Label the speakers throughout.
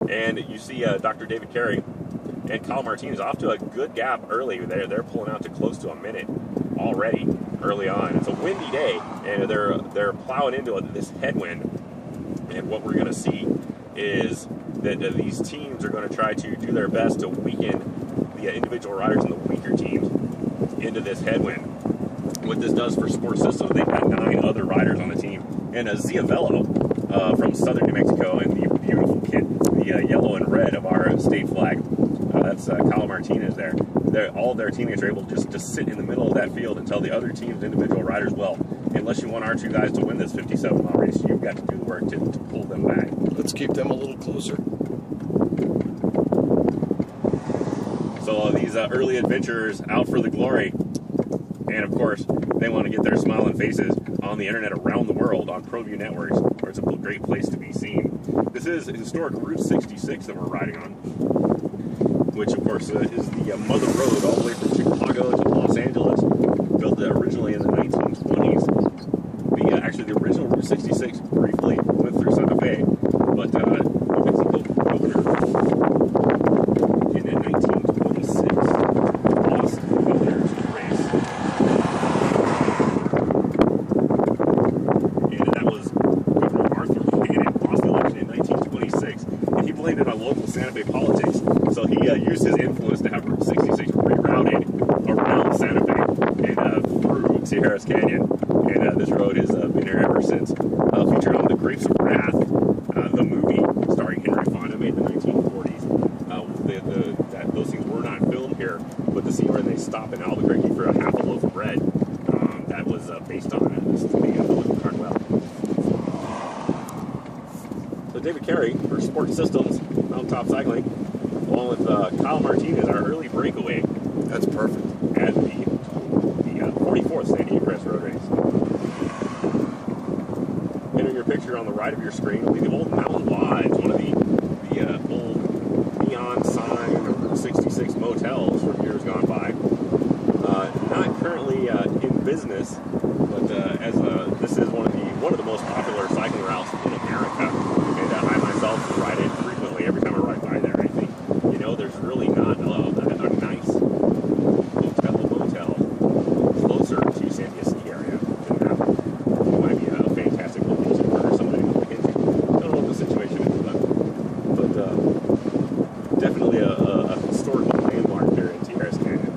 Speaker 1: And you see Dr. David Carey and Kyle Martinez off to a good gap early. They're pulling out to close to a minute already early on. It's a windy day, and they're plowing into this headwind. And what we're going to see is that these teams are going to try to do their best to weaken the individual riders and the weaker teams into this headwind. What this does for Sport Systems, they've got 9 other riders on the team. And Ziavello from southern New Mexico, and the beautiful kid, the yellow and red of our state flag, that's Kyle Martinez there. All of their teammates are able just to sit in the middle of that field and tell the other team's individual riders, well, unless you want our 2 guys to win this 57-mile race, you've got to do the work to pull them back.
Speaker 2: Let's keep them a little closer.
Speaker 1: So these early adventurers out for the glory. And of course, they want to get their smiling faces on the internet around the world on ProView networks, where it's a great place to be seen. This is historic Route 66 that we're riding on, which of course is the mother road all the way from Chicago to Los Angeles, built originally in the 1920s. Actually, the original Route 66 briefly went through Santa Fe, but Mexico governor in 1926 lost the governor's race. And that was Governor Arthur Buchanan lost the election in 1926, and he blamed it on local Santa Fe politics. So he used his influence to have Route 66 rerouted around Santa Fe and through Sierras Canyon. And this road has been here ever since. Featured on The Grapes of Wrath, the movie starring Henry Fonda, made in the 1940s. Those things were not filmed here, but the scene where they stop in Albuquerque for a half a loaf of bread, that was based on the Cartwell. So David Carey for Sport Systems, Mountaintop Cycling, along with Kyle Martinez, our early breakaway.
Speaker 2: That's perfect.
Speaker 1: At the 44th Sandia Crest Road Race. Enter your picture on the right of your screen will be the old Mountain Lodge, one of the old neon sign or 66 motels from years gone by. Not currently in business, but as this is one of the most popular cycling routes in America, and I myself ride it frequently. Every time I ride by there, I think, there's really not a nice motel closer to Sandia City area than that. It might be a fantastic location for somebody to look into. I don't know what the situation is, but definitely a historical landmark here in Sierras Canyon.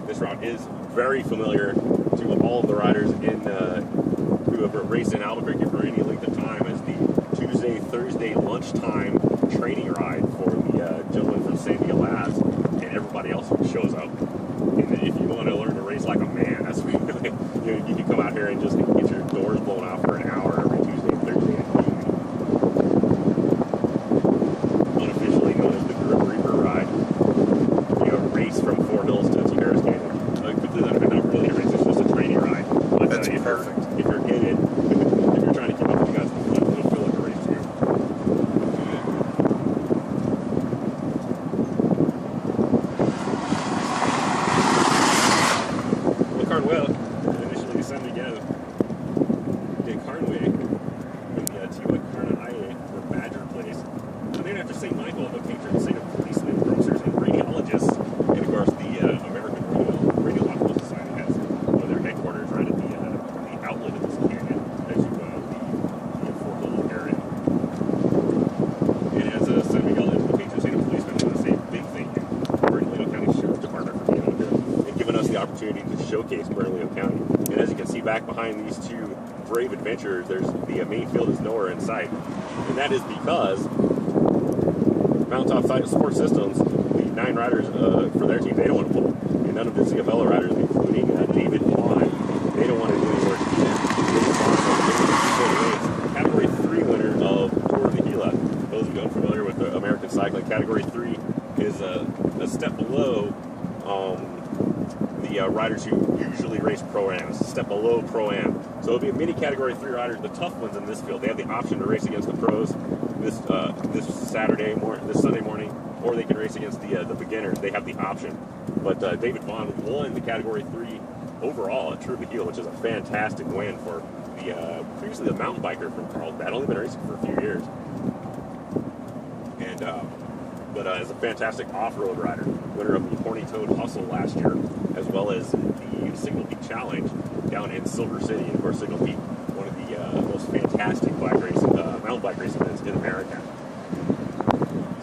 Speaker 1: This route is very familiar to all of the riders who have raced in Albuquerque for any length of time as the Tuesday, Thursday lunchtime training ride for the gentleman from Sandia Labs and everybody else who shows up. And if you want to learn to race like a man, that's really, you can come out here and just get your doors blown out for an hour every Tuesday and Thursday at noon. Unofficially known as the Grim Reaper Ride. Race from Fort Hills to Sierras Canyon. Not really a race, it's just a training ride. But
Speaker 2: that's perfect.
Speaker 1: If you're gated, if you're trying to keep up with the guys in the front, it'll feel like a race to you. Cartwell initially descended again de Carnway from the Tijuana or Badger Place. Named after St. Michael, the patron saint of policemen, grocers, and radiologists. And of course, the American Radiological Society has one of their headquarters right at the outlet of this canyon as you leave Fort Little area. And as San Miguel is the patron saint of policemen, I want to say a big thank you to Bernalillo County Sheriff's Department for being out here and giving us the opportunity to showcase Bernalillo County. And as you can see back behind these 2 brave adventurers, there's the main field is nowhere in sight. And that is because Mountaintop Sport Systems, the 9 riders for their team, they don't want to pull. And none of the Ziavello riders, including David Vaughn, they don't want to do any work either. Category 3 winner of Tour de Gila. Those of you unfamiliar with the American cycling, Category 3 is a step below the riders who usually race Pro-Am. It's a step below Pro-Am. So it'll be a mini Category 3 riders, the tough ones in this field. They have the option to race against the pros this Sunday morning, or they can race against the beginners. They have the option. But David Vaughn won the Category 3 overall at Trujillo, which is a fantastic win for previously the mountain biker from Carlsbad. Only been racing for a few years, and but is a fantastic off-road rider. Winner of the Horny Toad Hustle last year, as well as the Signal Peak Challenge down in Silver City. And of course, Signal Peak, one of the most fantastic mountain bike racing events in America.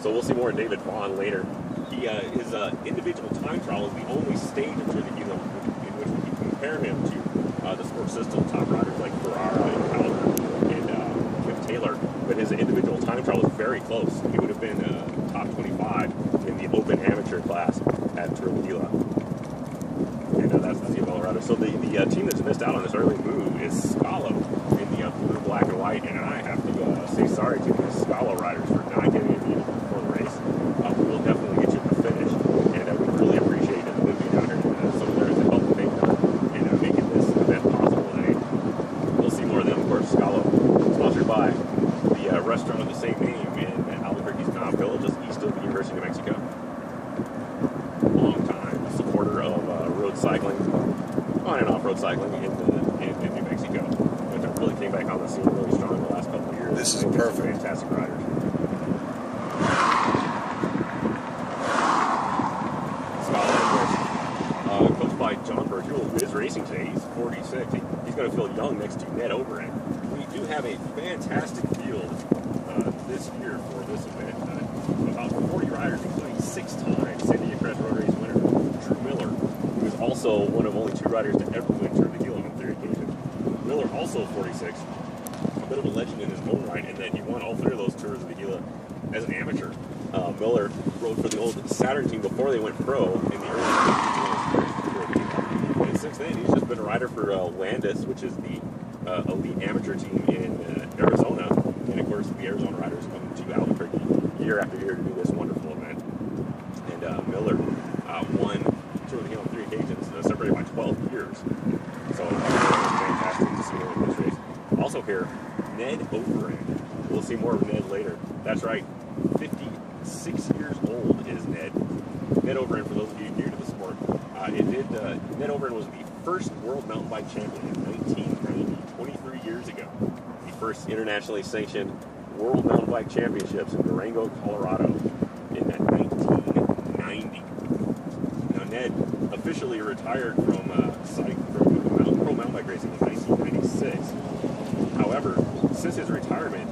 Speaker 1: So we'll see more of David Vaughn later. His individual time trial is the only stage of Tour de Gila in which we can compare him to the Sport System top riders like Ferrara and Calder and Kim Taylor. But his individual time trial was very close. He would have been top 25 in the open amateur class at Tour de Gila. And that's the Colorado. So the team that's missed out on this early move is Scalo in the blue, black, and white. And I have to say sorry to the Scalo riders for not getting it before the race. We will definitely get you the finish, and we really appreciate them being out here some of theirs to help make making this event possible today. We'll see more of them, of course. Scalo, sponsored by the restaurant of the same name in Albuquerque's Mountain Village, just east of the University of New Mexico. Long time supporter of road cycling, on and off road cycling in New Mexico, which really came back on the scene really strong in the last couple of years.
Speaker 2: This is perfect.
Speaker 1: Fantastic riders. Coached by John Bertula, who is racing today. He's 46. He's going to feel young next to Ned Overend. We do have a fantastic field this year for this event. About 40 riders, including 6-time Sandia Crest Road Race winner Drew Miller, who is also one of only 2 riders to ever win Tour de Gila on 3 occasions. Miller, also 46, a bit of a legend in his own right, in that he won all 3 of those Tours of the Gila as an amateur. Miller rode for the old Saturn team before they went pro in the early 1980s. And since then, he's just been a rider for Landis, which is the elite amateur team in Arizona. And of course, the Arizona riders come to Albuquerque year after year to do this wonderful event. And Miller won Tour of the Gila on 3 occasions, separated by 12 years. So it was fantastic to see him in this race. Also here, Ned Overend. We'll see more of Ned later. That's right, 56 years old is Ned. Ned Overend, for those of you new to the sport, Ned Overend was the first world mountain bike champion in 1990, 23 years ago. The first internationally sanctioned World Mountain Bike Championships in Durango, Colorado in 1990. Now, Ned officially retired from pro mountain bike racing in 1996. However, since his retirement,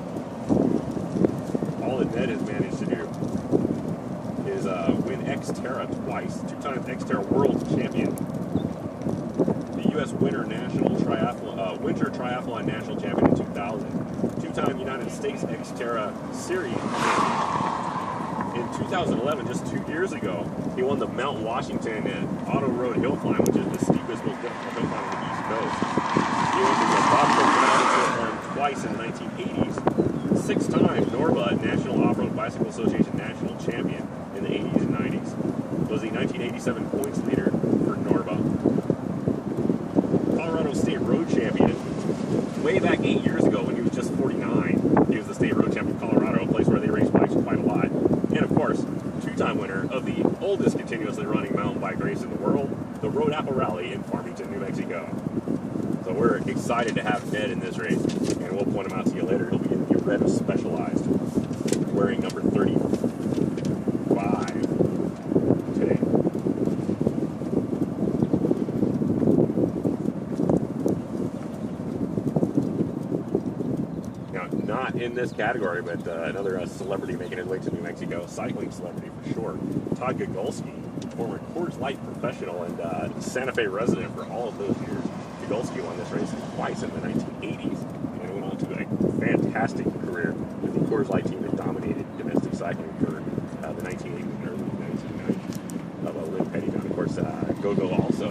Speaker 1: all that Ned has managed to do is win Xterra twice, 2 times Xterra World Champion, the U.S. Winter Triathlon National Champion in 2000, 2-time United States Xterra Series Champion. In 2011, just 2 years ago, he won the Mount Washington Auto Road Hill Climb, which is the steepest, most difficult hill climb on the East Coast. He won the Bobcat Hill Climb twice in the 1980s. 6-time Norba National Off-Road Bicycle Association National Champion in the 80s and 90s. Was the 1987 points leader for Norba. Colorado State Road Champion. Way back 8 years ago when he was just 49, he was the State Road Champion of Colorado, a place where they race bikes quite a lot. And of course, 2-time winner of the oldest continuously running mountain bike race in the world, the Road Apple Rally in Farmington, New Mexico. So we're excited to have Ned in this race, and we'll point him out to you later. He'll be in the red of Specialized, wearing number 35 today. Now, not in this category, but another celebrity making his way to New Mexico, cycling celebrity for sure, Todd Gogolski, former Coors Light professional and Santa Fe resident for all of those years. Gogolski won this race twice in the 1980s and went on to a fantastic career with the Coors Light team that dominated domestic cycling for the 1980s and early 1990s. Lynn Petty, of course, Gogo also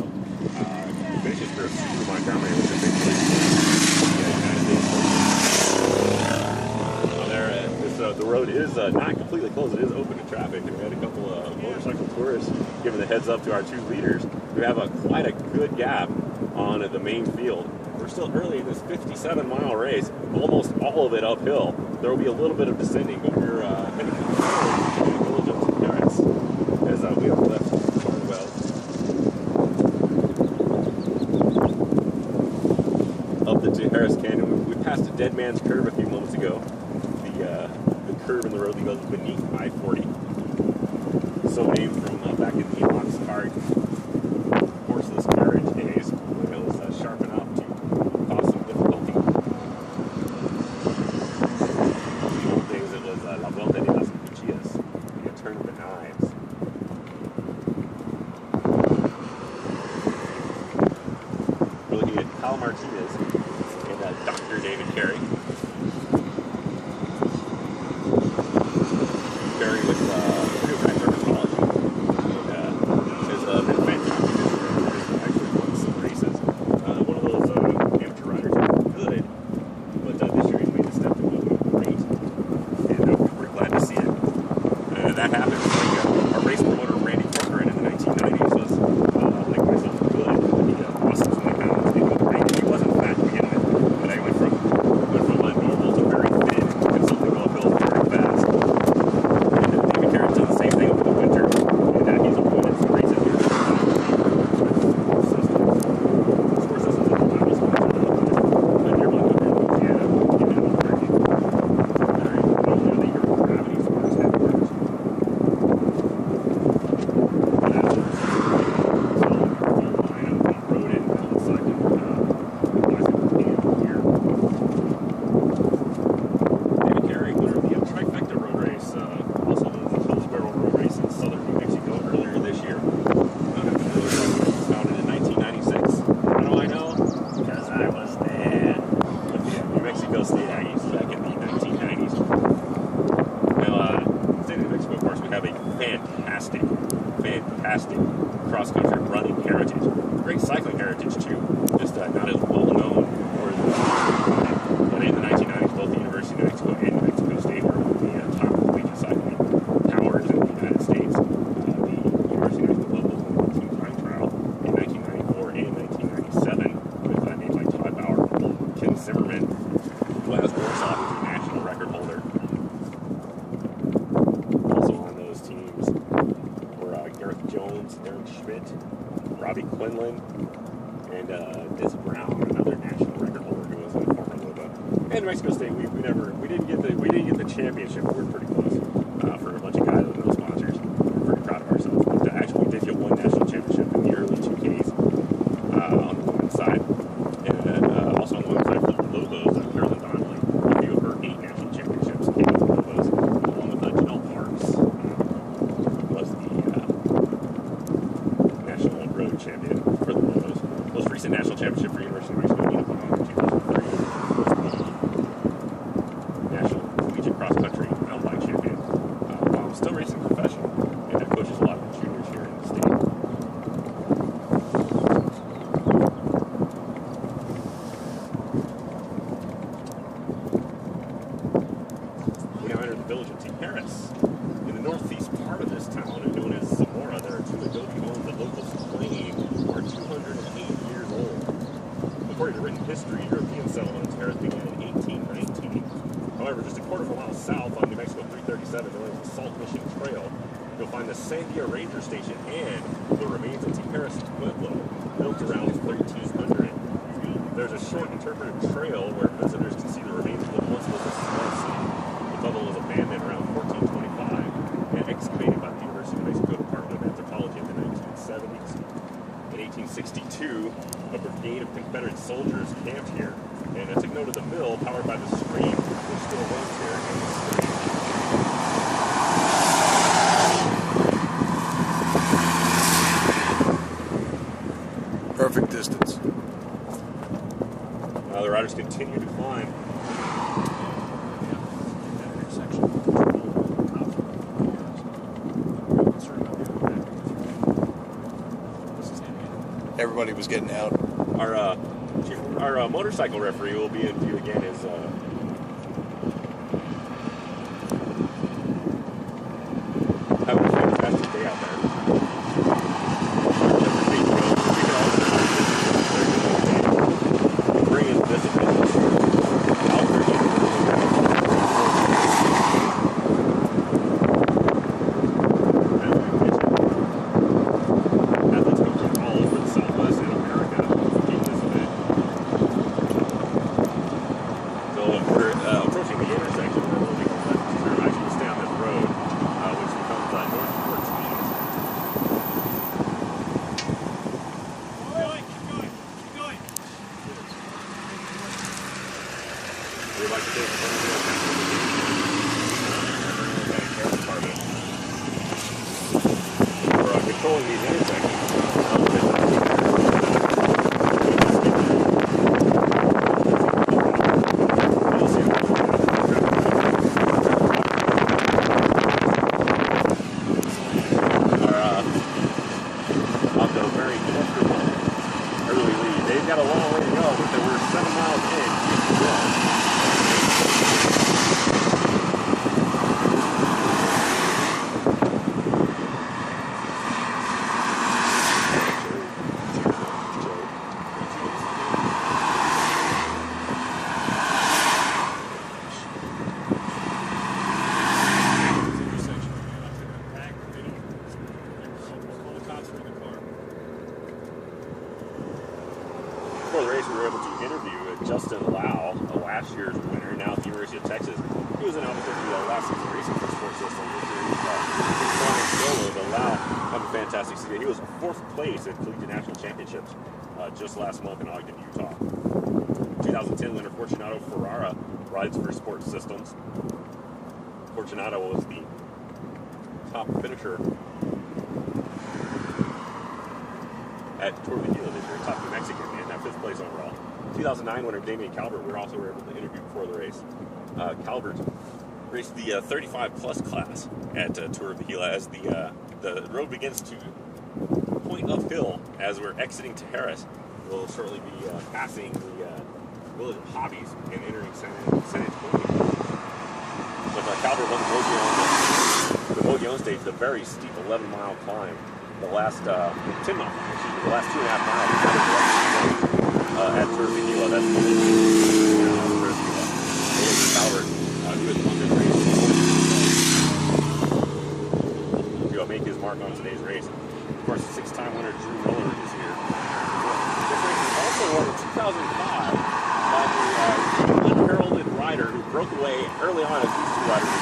Speaker 1: finished his career Super Montgomery, which is a big place for the United States. The road is not completely closed. It is open to traffic, and we had a couple of motorcycle tourists giving the heads up to our 2 leaders. We have quite a good gap on the main field. We're still early in this 57-mile race, almost all of it uphill. There will be a little bit of descending, but we're heading to the village of Carey as we have left Farwell. Up the Paris Canyon. We passed a dead man's curve a few moments ago. The curve in the road that goes beneath I-40. So named from back in the ox-cart horseless carriage days when it was sharp enough to cause some difficulty. In the old days it was La Vuelta de las Cuchillas, the turn of the knives. We're looking at Carey Martinez and Dr. David Carey. Carey with Purdue Dermatology. And has been fantastic this year. He's actually won some races. One of those amateur riders who are good, but this year he's made a step to go great. And we're glad to see it. That happened. Like, our race promoter Randy Corcoran in the 1990s was like myself good. He lost some 20 pounds. He looked great. He wasn't fat to begin with, but I went from normal to very thin and suddenly go uphill very fast. And David Carey's done the same thing over the winter, and he's avoided some races here. Score systems in the Bible spots are but you're really good in Louisiana. You know, very usually the Euro gravity scores headquarters. Fantastic cross-country running heritage. Great cycling heritage, too. Just not as well known. But in the 1990s, both the University of New Mexico and New Mexico State were the top collegiate cycling powers in the United States. The University of New Mexico led the team time trial in 1994 and 1997 with names like Todd Bauer, Ken Zimmerman, Laz Gorsoff, who's a national record holder. Also on those teams were Gareth Jones, Aaron Schmidt, Robbie Quinlan, and Diz Brown, another national record holder who was a former Loba. And New Mexico State, we didn't get the championship. We were pretty close for a bunch of guys with no sponsors. We're pretty proud of ourselves. But actually, we did get one national championship in the early 2Ks on the women's side, and then also on the women's side for the Lobos, Carolyn Donnelly, a few of her 8 national championships came with the Lobos, along with Janelle Parks. Was the national road champion for the Lobos. Most recent national championship for University of New Mexico in 2003 was the national collegiate cross country mountain bike champion. While I'm still racing professional, and that coaches a lot of the juniors here in the state. We now enter the village of Paris. In the northeast part of this town, known as Zamora, there are 2 adobe homes that locals claim are 208 years old. According to written history, European settlement in Paris began in 1819. However, just a quarter of a mile south on New Mexico 337, known as the Salt Mission Trail, you'll find the Sandia Ranger Station and the remains of Paris Pueblo, built around 1300. There's a short interpretive trail where visitors can see the remains of what once was a small city. The Pueblo was abandoned around 1425 and excavated by the University of New Mexico Department of Anthropology in the 1970s. In 1862, a brigade of Confederate soldiers camped here, and took note of the mill powered by the stream, which still runs here in the stream.
Speaker 2: Perfect distance.
Speaker 1: The riders continue to climb.
Speaker 2: Everybody was getting out.
Speaker 1: Our motorcycle referee will be in view again as having a fantastic day out there. Bring in discipline. a very comfortable early lead. They've got a long way to go, but they were 7 miles in. Before the race, we were able to interview Justin Lau, last year's winner, now at the University of Texas. He was in Albuquerque last season racing for Sports System. But Lau had a fantastic season. He was 4th place at Collegiate National Championships just last month in Ogden, Utah. 2010 winner Fortunato Ferrara rides for Sports Systems. Fortunato was the top finisher at Tour de Gila this year, top New Mexican, and at 5th place overall. 2009 winner Damian Calvert, we were also able to interview before the race. Calvert raced the 35-plus class at Tour de Gila as the road begins to point uphill as we're exiting Tijeras. We'll shortly be passing the village of Hobbies and entering San Antonio. But Calvert won the Mogollon stage, the very steep 11-mile climb. The last 10 miles, excuse me, the last 2.5 miles at Tour de Gila. That's the Calvert, who has won this race to make his mark on today's race. Of course, 6-time winner Drew Miller is here. This race is also won in 2005 by the unheralded rider who broke away early on as these 2 riders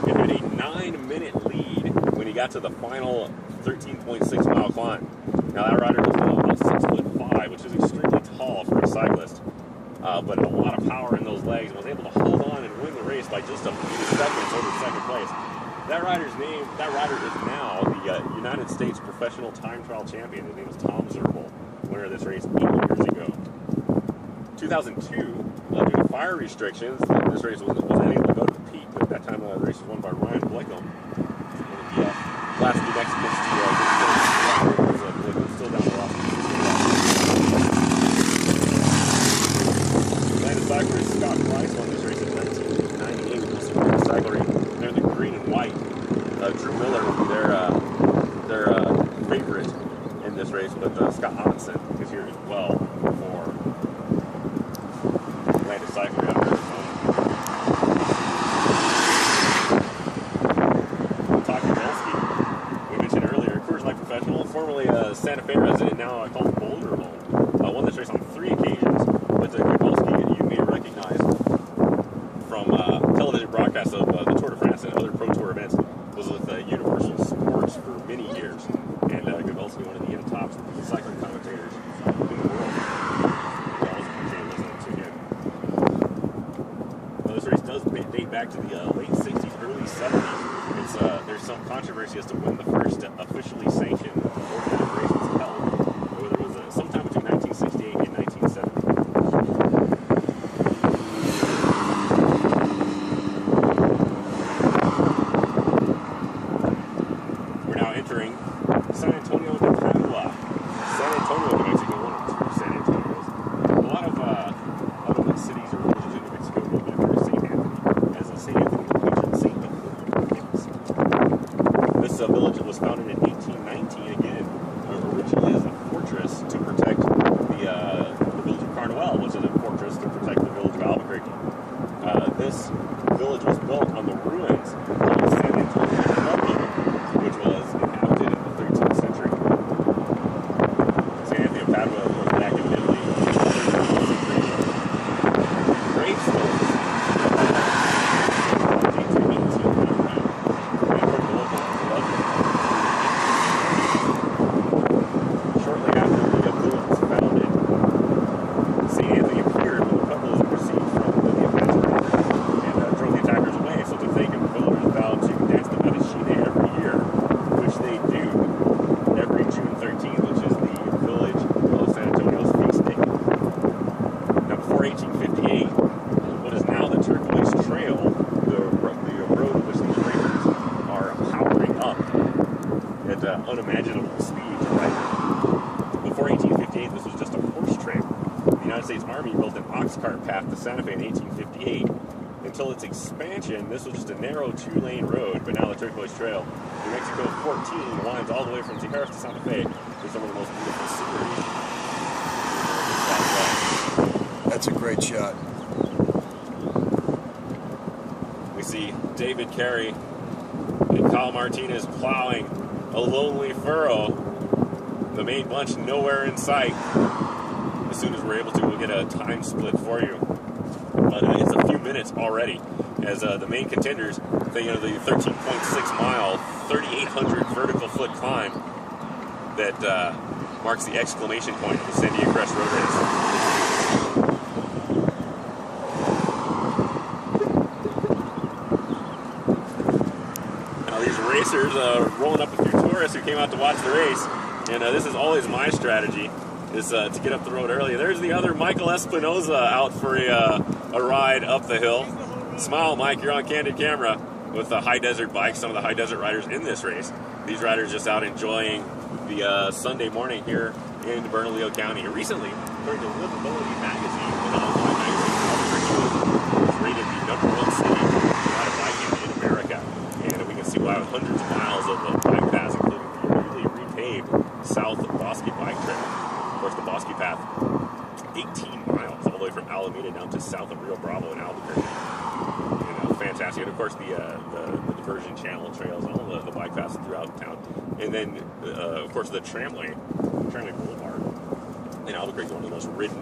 Speaker 1: did and had a 9-minute lead when he got to the final 13.6-mile climb. Now that rider was about 6'5", which is extremely tall for a cyclist, but a lot of power in those legs, and was able to hold on and win the race by just a few seconds over 2nd place. That rider is now the United States Professional Time Trial Champion. His name is Tom Zerbel, winner of this race 8 years ago. 2002, due to fire restrictions, this race wasn't able to go to the peak, but at that time the race was won by Ryan Bleckham. Last New Mexicans to still down the roster. Atlanta cyclist Scott Price won this race in 1998 with Wilson Cyclery. They're the green and white. Drew Miller, their favorite in this race, but Scott Amundsen is here as well for Atlanta Cyclery out of Arizona. Formerly a Santa Fe resident, now called Boulder home. Won this race on 3 occasions, but Kowalski, you may recognize from television broadcasts of the Tour de France and other Pro Tour events, was with Universal Sports for many years, and Kowalski, one of the top cycling commentators in the world. We always appreciate listening to him. This race does date back to the late 60s, early 70s. There's some controversy as to when the first officially sanctioned organized race was held, whether it was sometime between 1968 and 1970. We're now entering San Antonio de Padua. San Antonio, New Mexico, one of 2 San Antonios. A lot of the cities or villages in New Mexico go back to St. Anthony, as St. Anthony was patron saint of the This village of Army built an ox cart path to Santa Fe in 1858. Until its expansion, this was just a narrow 2-lane road, but now the Turquoise Trail, New Mexico 14, winds all the way from Tijeras to Santa Fe with some of the most beautiful scenery.
Speaker 2: That's a great shot.
Speaker 1: We see David Carey and Kyle Martinez plowing a lonely furrow. The main bunch nowhere in sight. As soon as we're able to, we'll get a time split for you. But it's a few minutes already as the main contenders, the 13.6 mile, 3,800 vertical foot climb that marks the exclamation point of the Sandia Crest Road Race. Now these racers rolling up a few tourists who came out to watch the race, and this is always my strategy, is to get up the road early. There's the other Michael Espinoza out for a ride up the hill. Smile, Mike, you're on candid camera with the high desert bikes, some of the high desert riders in this race. These riders just out enjoying the Sunday morning here in Bernalillo County. Recently, according to Livability magazine, an online magazine, Albuquerque was rated the #1 city to ride a bike in America. And we can see why with hundreds of miles of bike paths, including the newly repaved South Bosque Bike Trail. Of course, the Bosque Path, 18 miles all the way from Alameda down to south of Rio Bravo in Albuquerque. Fantastic. And of course, the diversion channel trails and all the bike paths throughout town. And then, of course, the tramway Boulevard in Albuquerque, one of the most ridden,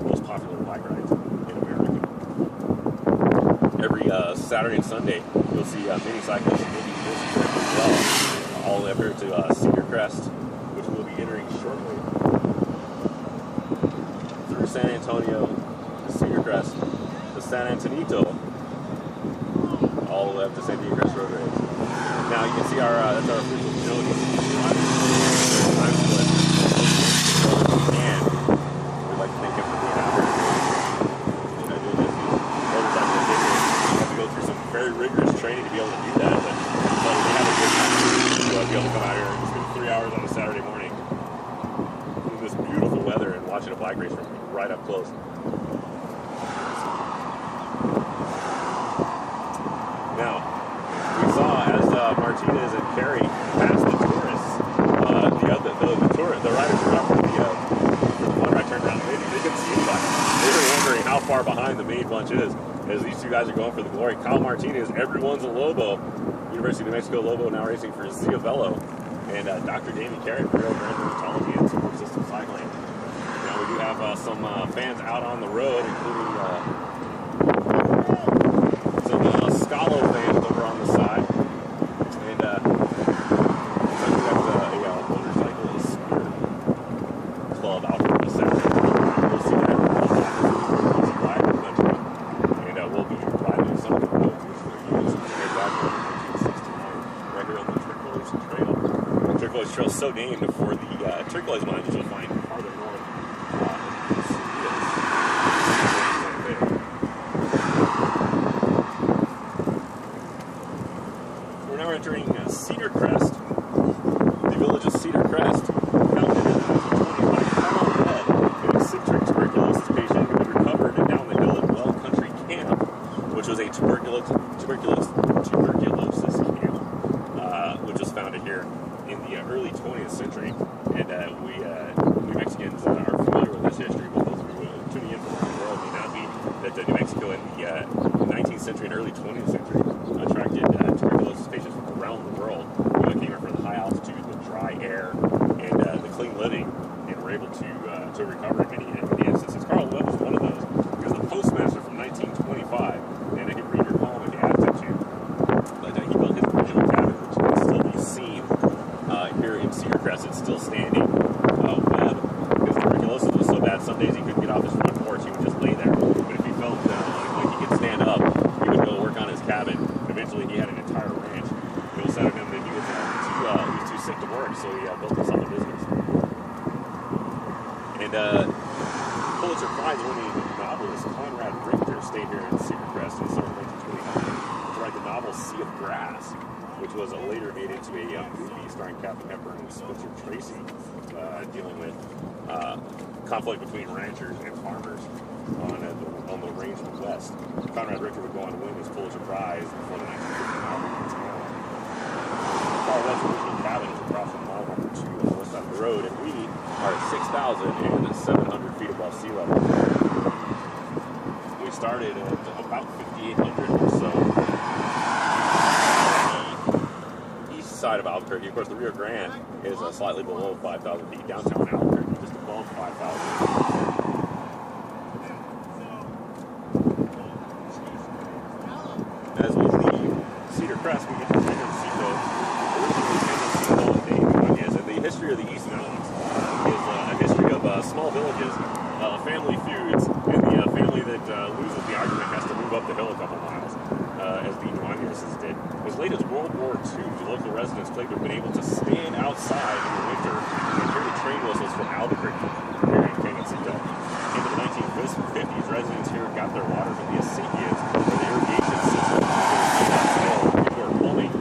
Speaker 1: most popular bike rides in America. Every Saturday and Sunday, you'll see mini cyclists making this trip as well, all the way up here to Cedar Crest, which we'll be entering shortly. Through San Antonio, to Cedar Crest, to San Antonito, all the way up to Sandia Crest Road Race. Now you can see that's our official notice. Time split. And we'd like to thank him for being out here. Doing this. Motorcyclists have to go through some very rigorous training to be able to do that. But we have a good time to be able to come out here and spend 3 hours on a Saturday morning in this beautiful weather and watching a bike race from right up close. Now, we saw as Martinez and Carey passed the tourists, the riders were up for the one ride turned around. They couldn't see anybody. They were wondering how far behind the main bunch is as these two guys are going for the glory. Kyle Martinez, everyone's a Lobo. University of New Mexico Lobo now racing for Zia Velo. And Dr. David Carey for Rio Grande Dermatology and Support System Cycling. Now, we do have some fans out on the road, including some Scalo fans over on the side. And so we got a motorcycle scooter club out for the Saturday. We'll see that live in the country. And we'll be riding some of the roads which were used way back in 1969 right here on the Turquoise Trail. The Turquoise Trail is so named for the turquoise mines, which you'll find farther north. We're now entering Cedar Crest, the village of Cedar Crest, founded in 1920 by Carl Red, an eccentric tuberculosis patient who had recovered down the hill at Well Country Camp, which was a tuberculosis camp, which was founded here in the early 20th century. And we New Mexicans are familiar with this history, but those who are tuning in from around the world may not be, that New Mexico in the 19th century and early 20th century attracted tuberculosis patients from around the world who came here for the high altitude, the dry air, and the clean living, and were able to recover in many instances. Carl Webb was one of those. He was the postmaster from 1925, and I can read your poem if you have to. But he built his original cabin, which can still be seen here in Cedar Crest. It's still standing. Webb, because tuberculosis was so bad, some days he couldn't get off his front porch. He would just lay there. But if he felt like he could stand up, he would go work on his cabin. Eventually, he had an entire ranch. It was said of him that he was too sick to work, so he built himself a business. And Pulitzer Prize-winning novelist Conrad Richter stayed here in Cedar Crest in the summer of 1929 to write the novel Sea of Grass, which was later made into a movie starring Katharine Hepburn and Spencer Tracy. dealing with conflict between ranchers and farmers on the range to the west. Conrad Richter would go on to win his Pulitzer Prize for the 1950 Mountain. Far west original cabin is across from mile number 2 on the west side of the road, and we are at 6,700 feet above sea level. We started at about 5,800 or so on the east side of Albuquerque. Of course, the Rio Grande is slightly below 5,000 feet. Downtown Albuquerque, just above 5,000. As we leave Cedar Crest, we get to Tendencito. Originally Tendencito and Martinez, and the history of the East Mountains is a history of small villages, family feuds, and the family that loses the argument has to move up the hill a couple miles, as the Martinez's did. As late as World War II, the local residents claimed to have been able to stand outside in the winter and hear the train whistles from Albuquerque here in Tendencito. Into the 1950s, residents here got their water from the acequias, or the irrigation system. People were pulling,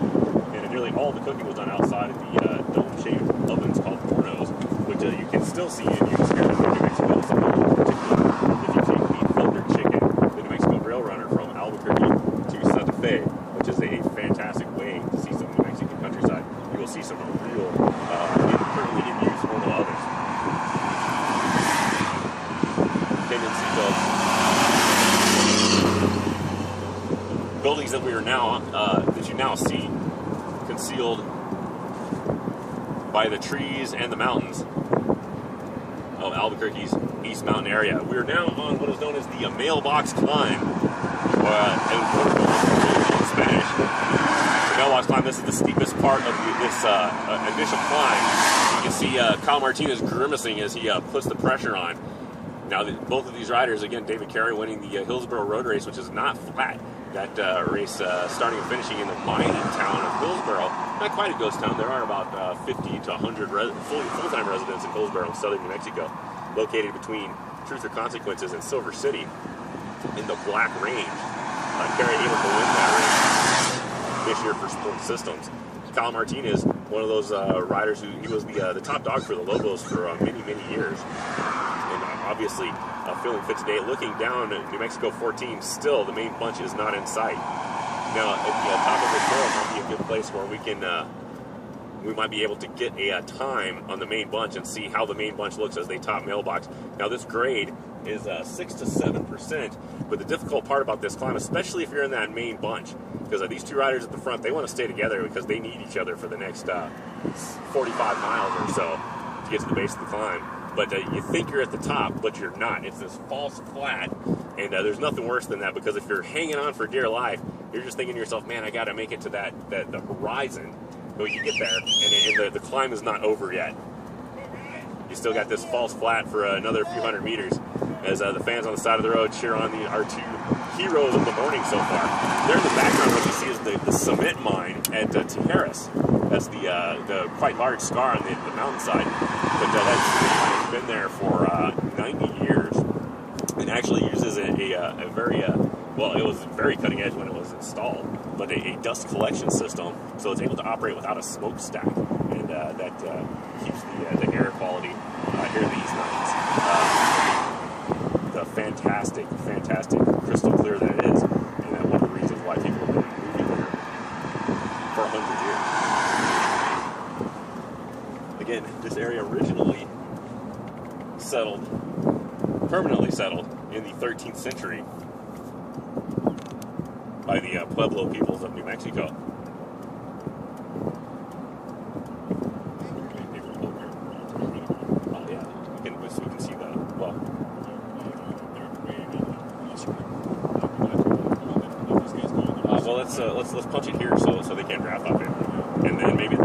Speaker 1: and nearly all the cooking was done outside of the dome-shaped ovens called hornos, which you can still see in use here in New Mexico. Some of them, particularly if you take the Thunder Chicken, the New Mexico rail runner from Albuquerque to Santa Fe, which is a fantastic way to see some New Mexican countryside. You will see some real, currently in use horno ovens. Buildings that we are now, that you now see, concealed by the trees and the mountains of Albuquerque's East Mountain area. We are now on what is known as the mailbox climb, in Spanish. The mailbox climb. This is the steepest part of this initial climb. You can see Kyle Martinez grimacing as he puts the pressure on. Now, both of these riders, again, David Carey winning the Hillsborough Road Race, which is not flat. That race starting and finishing in the mining town of Hillsborough. Not quite a ghost town. There are about 50 to 100 full-time residents in Hillsborough, southern New Mexico, located between Truth or Consequences and Silver City in the Black Range. Carey able to win that race this year for Sport Systems. Kyle Martinez, one of those riders he was the top dog for the Lobos for many, many years. And obviously feeling fit today. Looking down at New Mexico 14, still the main bunch is not in sight. Now at the top of the trail might be a good place where we might be able to get a time on the main bunch and see how the main bunch looks as they top mailbox. Now this grade is 6 to 7%, but the difficult part about this climb, especially if you're in that main bunch, because these two riders at the front, they want to stay together because they need each other for the next 45 miles or so to get to the base of the climb. But you think you're at the top, but you're not. It's this false flat, and there's nothing worse than that, because if you're hanging on for dear life, you're just thinking to yourself, man, I got to make it to the horizon. But you get there, and the climb is not over yet. You still got this false flat for another few hundred meters, as the fans on the side of the road cheer on our two heroes of the morning so far. There in the background, what you see is the cement mine at Tijeras. That's the quite large scar on the mountainside. But that's been there for 90 years, and actually uses a very, well, it was very cutting edge when it was installed, but a dust collection system, so it's able to operate without a smokestack, and that keeps the air quality here in the East Mountains the fantastic crystal clear that it is, and one of the reasons why people have been moving here for 100 years. Again, this area originally permanently settled in the 13th century by the Pueblo peoples of New Mexico. Oh yeah, we can see that. Well, let's punch it here so they can't draft off it, and then maybe